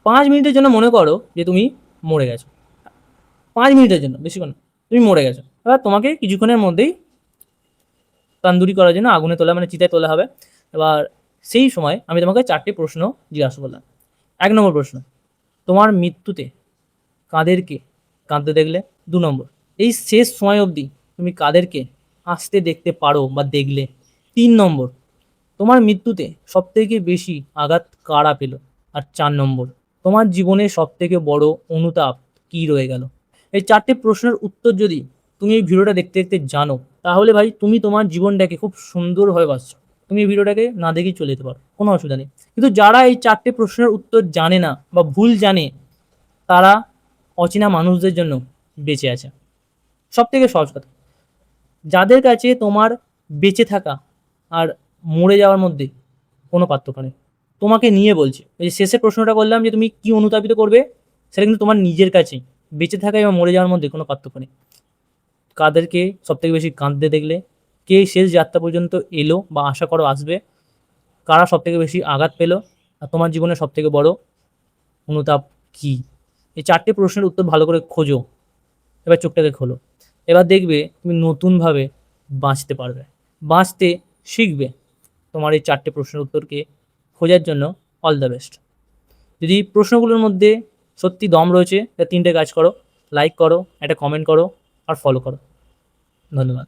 5 মিনিটের জন্য মনে করো যে তুমি মরে গেছো, 5 মিনিটের জন্য, বেশিক্ষণ না, তুমি মরে গেছো। এবার তোমাকে কিছুক্ষণের মধ্যেই তান্দুরি করার জন্য আগুনে তোলা মানে চিতায় তোলা হবে। এবার সেই সময় আমি তোমাকে 4টে প্রশ্ন জিজ্ঞাসা করলাম। 1 নম্বর প্রশ্ন, তোমার মৃত্যুতে কাদেরকে কাঁদতে দেখলে? 2 নম্বর, এই শেষ সময় অবধি তুমি কাদেরকে হাসতে দেখতে পারো বা দেখলে? 3 নম্বর, তোমার মৃত্যুতে সবথেকে বেশি আঘাত কারা পেল? আর 4 নম্বর, তোমার জীবনে সবথেকে বড় অনুতাপ কি রয়ে গেল? এই 4টে প্রশ্নের উত্তর যদি তুমি এই ভিডিওটা দেখতে দেখতে জানো, তাহলে ভাই তুমি তোমার জীবনটাকে খুব সুন্দরভাবে বাঁচছো। তুমি এই ভিডিওটাকে না দেখেই চলে যেতে পারো, কোনো অসুবিধা নেই। কিন্তু যারা এই 4টে প্রশ্নের উত্তর জানে না বা ভুল জানে, তারা অচেনা মানুষদের জন্য বেঁচে আছে। সব থেকে সহজ কথা, যাদের কাছে তোমার বেঁচে থাকা আর মরে যাওয়ার মধ্যে কোনো পার্থক্য নেই, তোমাকে নিয়ে বলছে। এই যে শেষের প্রশ্নটা করলাম যে তুমি কি অনুতাপিত করবে, সেটা কিন্তু তোমার নিজের কাছেই। বেঁচে থাকা এবং মরে যাওয়ার মধ্যে কোনো পার্থক্য নেই। কাদেরকে সবথেকে বেশি কাঁদতে দেখলে? কে শেষ যাত্রা পর্যন্ত এলো বা আশা করো আসবে? কারা সবথেকে বেশি আঘাত পেল? আর তোমার জীবনে সবথেকে বড় অনুতাপ কী? এই 4টে প্রশ্নের উত্তর ভালো করে খোঁজো। এবার চোখটাকে খোলো। এবার দেখবে তুমি নতুনভাবে বাঁচতে পারবে, বাঁচতে শিখবে। তোমার এই 4টে প্রশ্নের উত্তরকে খোঁজার জন্য অল দ্য বেস্ট। যদি প্রশ্নগুলোর মধ্যে সত্যি দম রয়েছে, তা 3টে কাজ করো: লাইক করো, একটা কমেন্ট করো, আর ফলো করো। ধন্যবাদ।